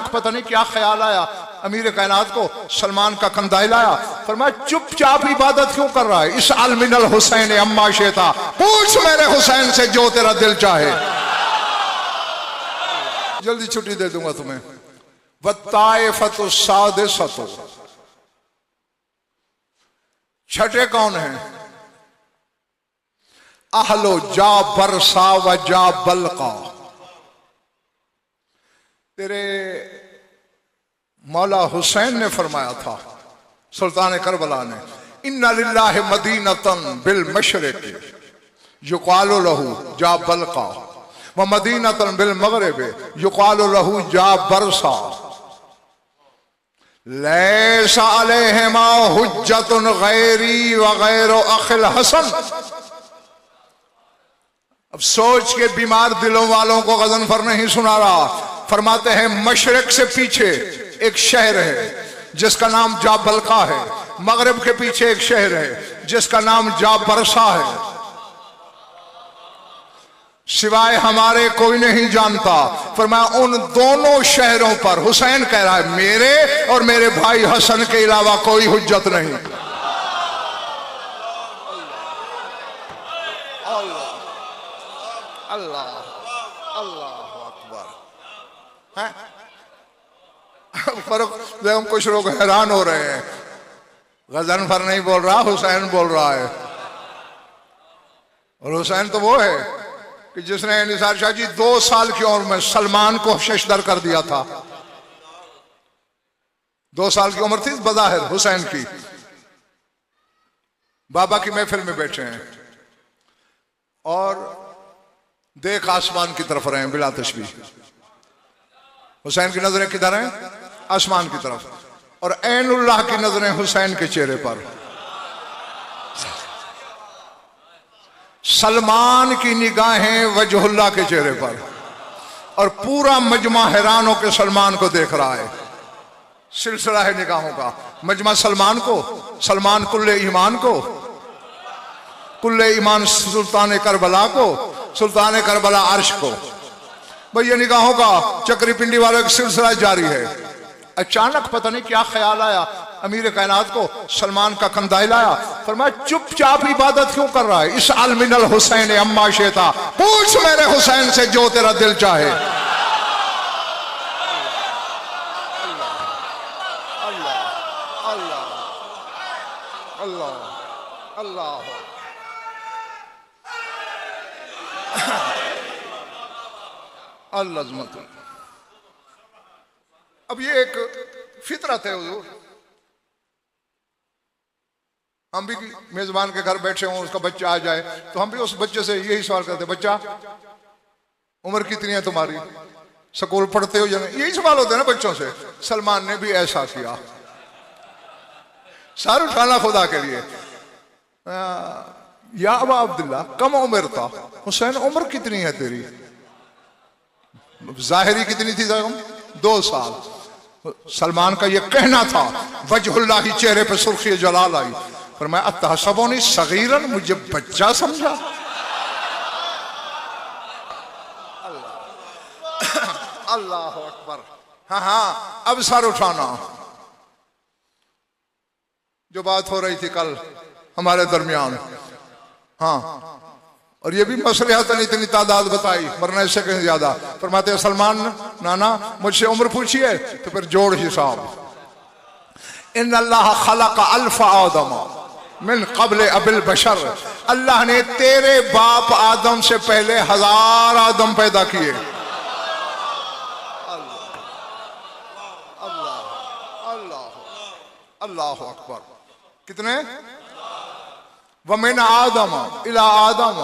अचानक पता नहीं क्या ख्याल आया अमीर कायनात को, सलमान का कंधा हिलाया, फरमाया चुपचाप इबादत क्यों कर रहा है? इस अलमिनल हुसैन अम्मा शेता, पूछ मेरे हुसैन से जो तेरा दिल चाहे, जल्दी छुट्टी दे दूंगा तुम्हें। वत्ताइफतु सादिसतु, छठे कौन है? अहलो जा बरसा व जा बलका। तेरे मौला हुसैन ने फरमाया था, सुल्तान करबला ने, इन्ना लिल्लाहि मदीनतन बिल मशरिक युकालु लहू जा बलका व मदीनतन बिल मगरिब युकालु लहू जा बरसा लैसा अलैहिमा हुज्जतुन गैरी व गैरु अखिल हसन। अब सोच के बीमार दिलों वालों को गज़नफर नहीं सुना रहा। फरमाते हैं मशरिक से पीछे एक शहर है जिसका नाम जा बलका है, मगरिब के पीछे एक शहर है जिसका नाम जा बरसा है, सिवाय हमारे कोई नहीं जानता। फरमाया उन दोनों शहरों पर, हुसैन कह रहा है, मेरे और मेरे भाई हसन के अलावा कोई हुज्जत नहीं। अल्लाह अल्लाह अकबर। फर्क, कुछ लोग हैरान हो रहे हैं, गज़नफर नहीं बोल रहा, हुसैन बोल रहा है। और हुसैन तो वो है कि जिसने निसार शाह जी 2 साल की उम्र में सलमान को शशदर कर दिया था। 2 साल की उम्र थी बज़ाहिर हुसैन की। बाबा की महफिल में बैठे हैं और देख आसमान की तरफ रहे हैं बिला तशबीह। हुसैन की नजरें किधर हैं? आसमान की तरफ, और ऐनुल्लाह की नजरें हुसैन के चेहरे पर। सलमान की निगाहें वजहुल्लाह के चेहरे पर, और पूरा मजमा हैरान होकर सलमान को देख रहा है। सिलसिला है निगाहों का, मजमा सलमान को, सलमान कुल्ले ईमान को, कुल्ले ईमान सुल्तान करबला को, सुल्तान करबला अर्श को। भाई ये निगाहों का चक्री पिंडी वालों का सिलसिला जारी है। अचानक पता नहीं क्या ख्याल आया अमीर कायनात को, सलमान का कंधा हिलाया, फरमाया चुपचाप इबादत क्यों कर रहा है? इस अलमिनल हुसैन अम्मा शेता, पूछ मेरे हुसैन से जो तेरा दिल चाहे। अल्लाह अल्लाह अल्लाह अल्लाह। अल्लाह, अब ये एक फितरत है हुजूर। हम भी मेजबान के घर बैठे हों, उसका बच्चा आ जाए तो हम भी उस बच्चे से यही सवाल करते, बच्चा उम्र कितनी है तुम्हारी, स्कूल पढ़ते हो या नहीं, यही सवाल होते हैं ना बच्चों से। सलमान ने भी ऐसा किया, सर उठाना खुदा के लिए। या अबा अब्दुल्ला कम उम्र था, हुसैन उम्र कितनी है तेरी? जाहिरी कितनी थी? 2 साल। सलमान का ये कहना था, वजहुल्लाह ही चेहरे पे सुर्खी जलाल आई। पर मैं अतहसबुनी सगीरन, मुझे बच्चा समझा? अल्लाह अकबर। हाँ हाँ, अब सर उठाना। जो बात हो रही थी कल हमारे दरमियान, हाँ, और ये भी मसलिहत ने इतनी तादाद बताई, वरना इससे कहीं ज्यादा। फरमाते हैं सलमान नाना मुझसे उम्र पूछिए तो फिर जोड़ हिसाब। इन अल्लाह खलक अल्फ आदम मिन क़ब्ल अबिल बशर, अल्लाह ने तेरे बाप आदम से पहले 1000 आदम पैदा किए। अल्लाह अल्लाह अल्लाह अकबर। कितने? वमिन आदम इला आदम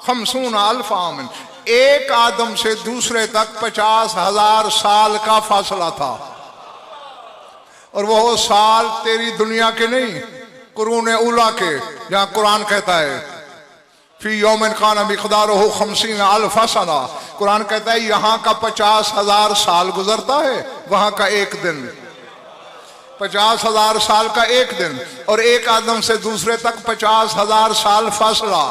50 अल्फ आमिन, एक आदम से दूसरे तक 50,000 साल का फासला था। और वो साल तेरी दुनिया के नहीं, कुरून उला के, जहां कुरान कहता है फी यौमिन कान मिक़दारुहु 50 अल्फ सना, कुरान कहता है यहां का 50,000 साल गुजरता है, वहां का एक दिन। 50,000 साल का एक दिन, और एक आदम से दूसरे तक 50,000 साल फासला।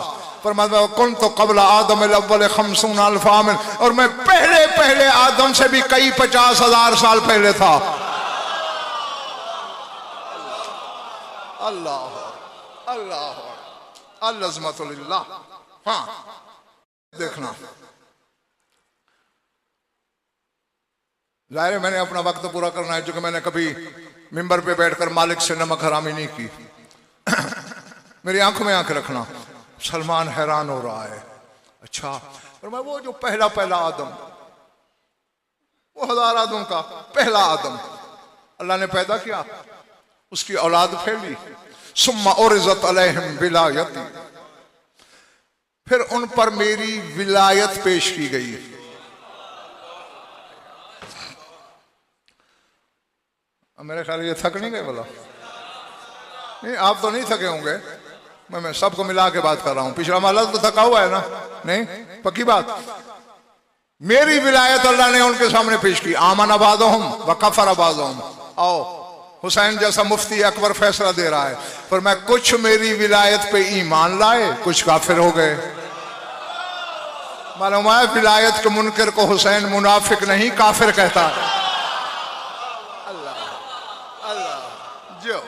फरमाया कुन तो कबल आदम अव्वल 50 अल्फ आमिन, और मैं पहले पहले आदम से भी कई 50,000 साल पहले था। अल्लाह अल्लाह अल्लाह। हाँ देखना, जाहिर है मैंने अपना वक्त पूरा करना है, क्योंकि मैंने कभी मिंबर पे बैठकर मालिक से नमक हरामी नहीं की। मेरी आंखों में आंख रखना। सलमान हैरान हो रहा है। अच्छा, और मैं वो जो पहला पहला आदम, वो 1000 आदम का पहला आदम अल्लाह ने पैदा किया, उसकी औलाद फैली। सुम्मा उरिज़त अलैहिम विलायती, फिर उन पर मेरी विलायत पेश की गई। मेरे ख्याल ये थक नहीं गए बोला? नहीं, आप तो नहीं थके होंगे, मैं सबको मिला के बात कर रहा हूं। पिछला माला तो थका हुआ है ना? नहीं, पक्की बात। मेरी विलायत अल्लाह ने उनके सामने पेश की। आमन अबादहुम व कफर अबादहुम। आओ, हुसैन जैसा मुफ्ती अकबर फैसला दे रहा है, पर मैं कुछ मेरी विलायत पे ईमान लाए, कुछ काफिर हो गए। मालूम है विलायत के मुनकर को हुसैन मुनाफिक नहीं काफिर कहता है। अल्लाह अल्लाह जो।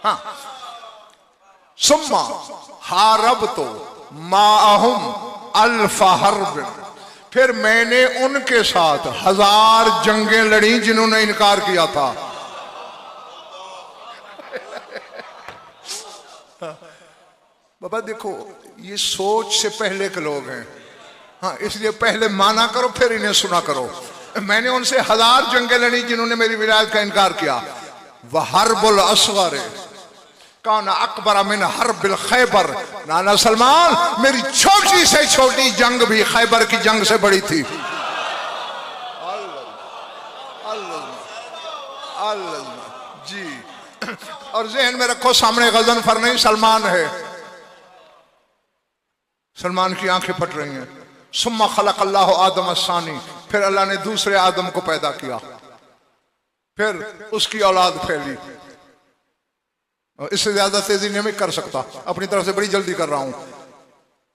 हाँ, सुम्मा हारब तो माअहुम अल्फ हर्ब, फिर मैंने उनके साथ 1000 जंगें लड़ी जिन्होंने इनकार किया था। बाबा देखो, ये सोच से पहले के लोग हैं। हाँ, इसलिए पहले माना करो फिर इन्हें सुना करो। मैंने उनसे 1000 जंगें लड़ी जिन्होंने मेरी विलायत का इनकार किया। वह हर्बुल असगर काना अकबर मिन हर्बिल खैबर। नाना सलमान, मेरी छोटी से छोटी जंग भी खैबर की जंग से बड़ी थी। जी, और ज़हन में रखो, सामने गजनफर नहीं सलमान है। सलमान की आंखें फट रही हैं। सुम्मा खलक अल्लाह आदम अस्सानी, फिर अल्लाह ने दूसरे आदम को पैदा किया, फिर उसकी औलाद फैली। इससे ज्यादा तेजी नहीं कर सकता, अपनी तरफ से बड़ी जल्दी कर रहा हूं।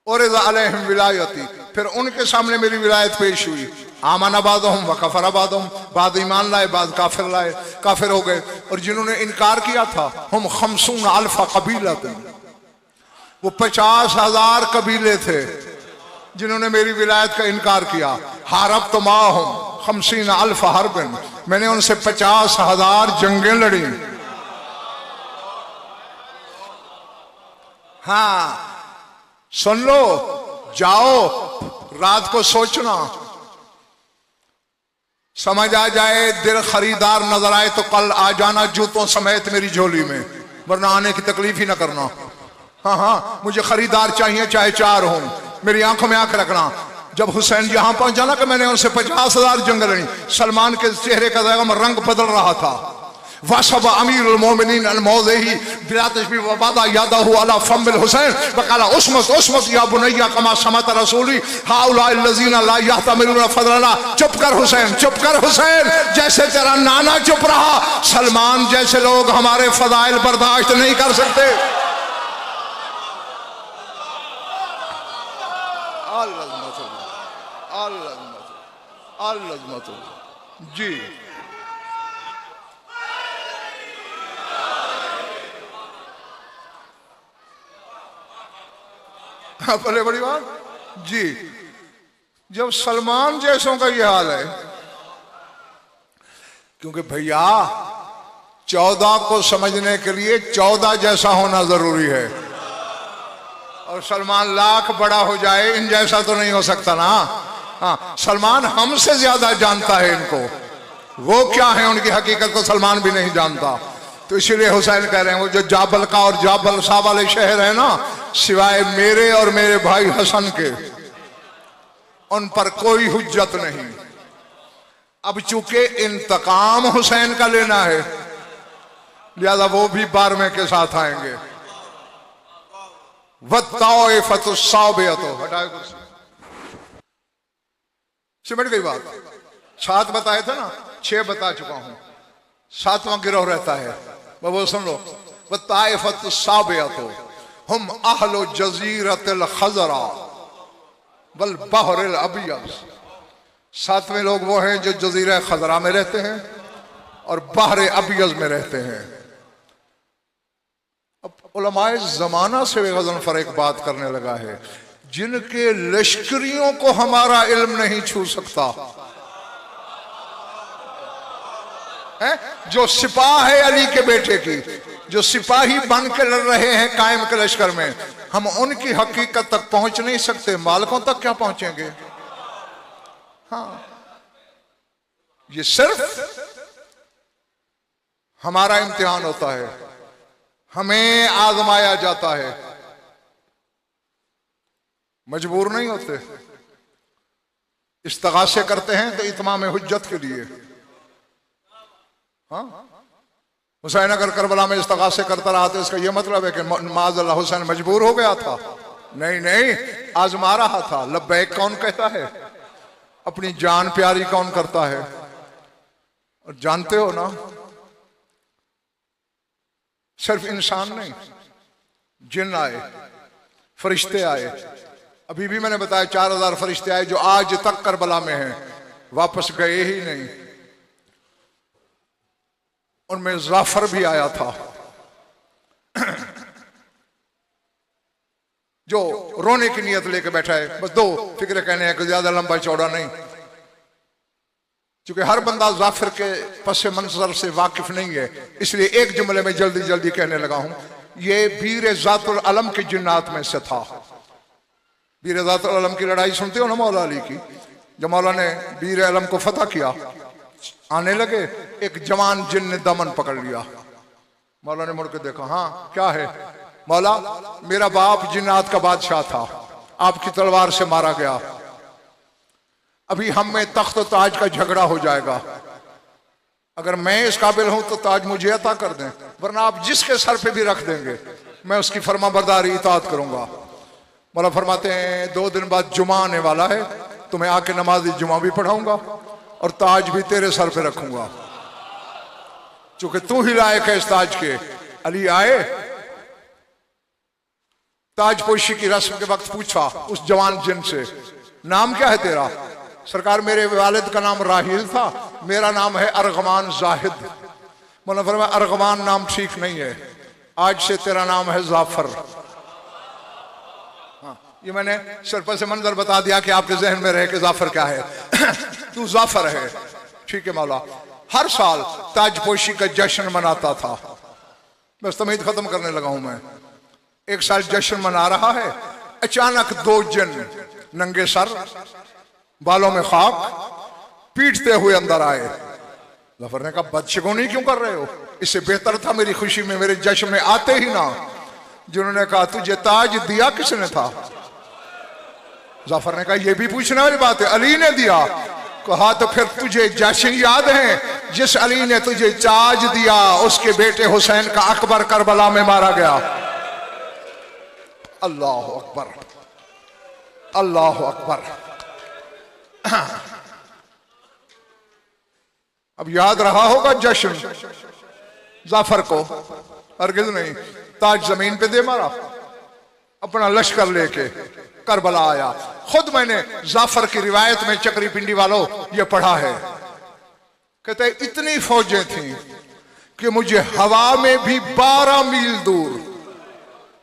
और अलैहिम विलायती, फिर उनके सामने मेरी विलायत पेश हुई। आमन अबादहुम व कफर अबादहुम, बाद ईमान लाए, बाद काफिर लाए, काफिर हो गए। और जिन्होंने इनकार किया था, हम 50 अल्फ कबीलतन, वो 50,000 कबीले थे जिन्होंने मेरी विलायत का इनकार किया। हारब तो माहुम 50 अल्फ हरबिन, मैंने उनसे 50,000 जंगें लड़ी। हाँ सुन लो, जाओ रात को सोचना, समझ आ जाए, दिल खरीदार नजर आए तो कल आ जाना जूतों समेत मेरी झोली में, वरना आने की तकलीफ ही ना करना। हाँ हाँ, मुझे खरीदार चाहिए चाहे 4 हों। मेरी आंखों में आंख रखना। जब हुसैन यहां पहुंचा ना कि मैंने उनसे 50,000 जंग लड़ी, सलमान के चेहरे का रंग बदल रहा था। वशब अमीरुल मोमिनीन अल मौज़ही बिला तशबीह व बादा यादहु अला फमिल हुसैन वकाला उस्मत उस्मत या बुनैया कमा समत रसूली हाउला लजीना ला यहतमिलून फदलना। चुप कर हुसैन, चुप कर हुसैन, जैसे तेरा नाना चुप रहा, सलमान जैसे लोग हमारे फदाइल बर्दाश्त नहीं कर सकते। जी पहले बड़ी बात जी, जब सलमान जैसों का ये हाल है, क्योंकि भैया 14 को समझने के लिए 14 जैसा होना जरूरी है, और सलमान लाख बड़ा हो जाए इन जैसा तो नहीं हो सकता ना। हाँ, सलमान हमसे ज्यादा जानता है इनको, वो क्या है उनकी हकीकत को सलमान भी नहीं जानता। तो इसीलिए हुसैन कह रहे हैं, वो जो जाबल का और जाबल सा वाले शहर है ना, सिवाय मेरे और मेरे भाई हसन के, उन पर कोई हुज्जत नहीं। अब चूंकि इंतकाम हुसैन का लेना है, लिहाजा वो भी बारहवें के साथ आएंगे। हटाए कुर्सी, सिमट गई बात। 7 बताए थे ना, 6 बता चुका हूं, 7वां गिरोह रहता है। वो सुन लो, हम अहलो जजीरतिल खजरा वल बहरिल अबियज। 7वें लोग वो हैं जो जजीरा खजरा में रहते हैं और बहर अबियज में रहते हैं। अब उलमाए जमाना से गज़नफर एक बात करने लगा है, जिनके लश्करियों को हमारा इल्म नहीं छू सकता है, जो सिपाह है अली के बेटे की, जो सिपाही बन के लड़ रहे हैं कायम के लश्कर में, हम उनकी हकीकत तक पहुंच नहीं सकते, मालिकों तक क्या पहुंचेंगे। हाँ, ये सिर्फ हमारा इम्तिहान होता है, हमें आजमाया जाता है, मजबूर नहीं होते। इस्तिगासे करते हैं तो इत्माम हुज्जत के लिए। हाँ, हुसैन अगर करबला में इस्तिगासे करता रहा तो इसका यह मतलब है कि माज़अल्लाह हुसैन मजबूर हो गया था? नहीं नहीं, आजमा रहा था। लब्बैक कौन कहता है? अपनी जान प्यारी कौन करता है? और जानते हो ना, सिर्फ इंसान नहीं, जिन आए, फरिश्ते आए। अभी भी मैंने बताया 4000 फरिश्ते आए जो आज तक करबला में हैं, वापस गए ही नहीं। उनमें जाफर भी आया था जो रोने की नियत लेके बैठा है, बस 2 फिक्र कहने हैं कि ज्यादा लंबा चौड़ा नहीं, क्योंकि हर बंदा जाफर के पस मंजर से वाकिफ नहीं है, इसलिए एक जुमले में जल्दी जल्दी कहने लगा हूं। ये बीर जातुल अलम के जिन्नात में से था। बीर जातुल अलम की लड़ाई सुनते हो ना मौला अली की, जब मौला ने बीर अलम को फतह किया, आने लगे, एक जवान जिन ने दमन पकड़ लिया। मौला ने मुड़ के देखा, हाँ क्या है? मौला, मेरा बाप जिन्नात का बादशाह था, आपकी तलवार से मारा गया, अभी हम में तख्त ताज का झगड़ा हो जाएगा, अगर मैं इस काबिल हूं तो ताज मुझे अता कर दें, वरना आप जिसके सर पे भी रख देंगे मैं उसकी फरमाबरदारी इताअत करूंगा। मौला फरमाते हैं 2 दिन बाद जुमा आने वाला है, तुम्हें आके नमाज जुमा भी पढ़ाऊंगा और ताज भी तेरे सर पे रखूंगा, चूंकि तू ही लायक है इस ताज के। अली आए, ताजपोशी की रस्म के वक्त पूछा उस जवान जिन से, नाम क्या है तेरा? सरकार, मेरे वालिद का नाम राहिल था, मेरा नाम है अरगमान जाहिद। मौला फरमाया, अरगमान नाम ठीक नहीं है, आज से तेरा नाम है जाफर। ये मैंने सिर्फ से मंजर बता दिया कि आपके जहन में रहे कि जाफर क्या है। तू जाफर है, ठीक है मौला। हर साल ताजपोशी का जश्न मनाता था। बस तमीद खत्म करने लगा हूं मैं। एक साल जश्न मना रहा है, अचानक 2 जिन नंगे सर, बालों में खाक, पीटते हुए अंदर आए। जाफर ने कहा, बदशगुनी क्यों कर रहे हो? इससे बेहतर था मेरी खुशी में मेरे जश्न में आते ही ना। जिन्होंने कहा, तुझे ताज दिया किसने था? जाफर ने कहा, यह भी पूछने वाली बात है, अली ने दिया। कहा, तो फिर तुझे जश्न याद है जिस अली ने तुझे ताज दिया, उसके बेटे हुसैन का अकबर करबला में मारा गया। अल्लाह अकबर, अल्लाह अकबर। अब याद रहा होगा जश्न जाफर को? हरगिज़ नहीं। ताज जमीन पे दे मारा, अपना लश्कर लेके करबला आया। खुद मैंने जाफर की रिवायत में, चक्री पिंडी वालों, ये पढ़ा है। कहते इतनी फौजें थीं कि मुझे हवा में भी 12 मील दूर,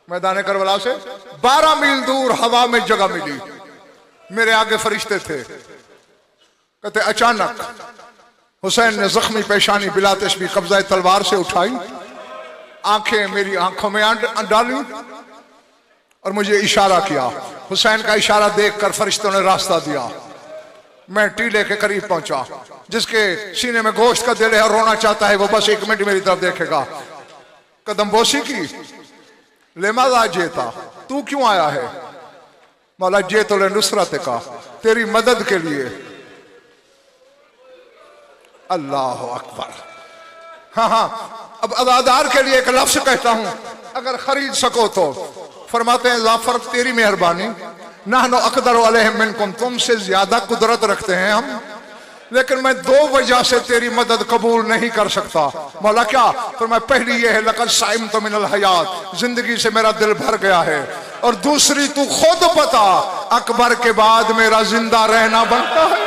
मैदान करबला से 12 मील दूर हवा में जगह मिली। मेरे आगे फरिश्ते थे। कहते अचानक हुसैन ने जख्मी पेशानी बिला तशबीह कब्जा तलवार से उठाई, आंखें मेरी आंखों में डाली और मुझे इशारा किया। हुसैन का इशारा देखकर फरिश्तों ने रास्ता दिया। मैं टीले के करीब पहुंचा। जिसके सीने में गोश्त का दिल है और रोना चाहता है, वो बस 1 मिनट मेरी तरफ देखेगा। कदम बोसी की, लेमादा जेता, तू क्यों आया है? मौला, जे तो ले नुसरत का, तेरी मदद के लिए। अल्लाह अकबर। हाँ हाँ, अब अदादार के लिए एक लफ्ज कहता हूं, अगर खरीद सको तो। फरमाते हैं, जाफर तेरी मेहरबानी, नहनु अक़दरु अलैहिम मिनकुम, तुमसे ज्यादा कुदरत रखते हैं हम, लेकिन मैं दो वजह से तेरी मदद कबूल नहीं कर सकता। मौला क्या? तो मैं पहली ये है लक़द साइम तो मिनल हयात, जिंदगी से मेरा दिल भर गया है, और दूसरी तू खुद बता अकबर के बाद मेरा जिंदा रहना बनता है?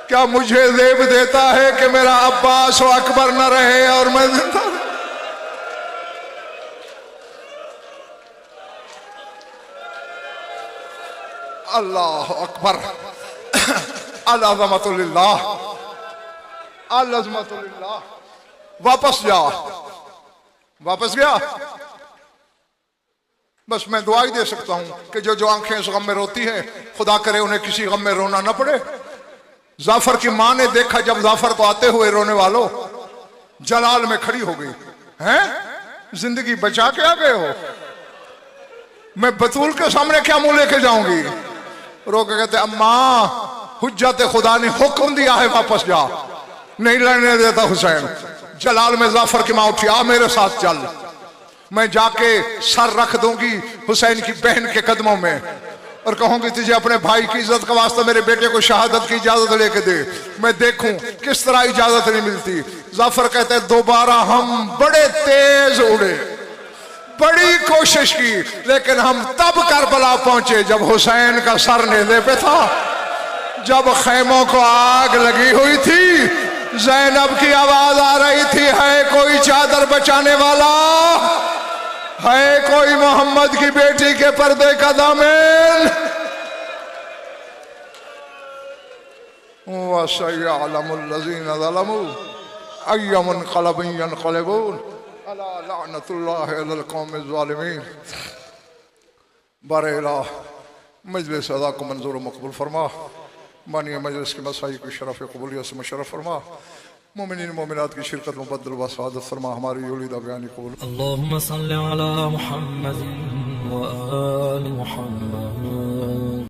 क्या मुझे जेब देता है कि मेरा अब्बास और अकबर न रहे और मैं जिंदा? अल्लाह अकबर, अल-अज़मतुलिल्लाह, अल-अज़मतुलिल्लाह। वापस जा, वापस गया। बस मैं दुआ ही दे सकता हूं कि जो जो आंखें इस गम में रोती हैं, खुदा करे उन्हें किसी गम में रोना ना पड़े। जाफर की मां ने देखा जब जाफर को आते हुए, रोने वालों जलाल में खड़ी हो गई। हैं, जिंदगी बचा के आ गए हो? मैं बतूल के सामने क्या मुंह लेके जाऊंगी? रो के कहते अम्मा, हुज्जत खुदा ने हुक्म दिया है वापस जा, नहीं लड़ने देता हुसैन। जलाल में जाफर की मां उठी, आ मेरे साथ चल, मैं जाके सर रख दूंगी हुसैन की बहन के कदमों में और कहूंगी तुझे अपने भाई की इज्जत का वास्ता मेरे बेटे को शहादत की इजाजत लेके दे, मैं देखूं किस तरह इजाजत नहीं मिलती। जाफर कहते दोबारा हम बड़े तेज उड़े, बड़ी कोशिश की, लेकिन हम तब करबला पहुंचे जब हुसैन का सर नेज़े पे था, जब खैमों को आग लगी हुई थी, ज़ैनब की आवाज आ रही थी, है कोई चादर बचाने वाला, है कोई मोहम्मद की बेटी के पर्दे का दामन? वसयअलमुल लज़ीना ज़लमू अय्युम मुनक़लबिन यनक़लिबून अला लअनतुल्लाहि अलल क़ौमिज़ ज़ालिमीन। बारे इलाह, मजलिस अदा को मंजूर मकबूल फरमा, मानिए मजलिस की मसाई को शरफ़ कबूलियत से मुशर्रफ फरमा, मोमिनीन मोमिनात की शिरकत मुबद्दल व सआदत फरमा, हमारी उलीदा बयानी कबूल। अल्लाहुम्मा सल्लि अला मुहम्मद व आलि मुहम्मद।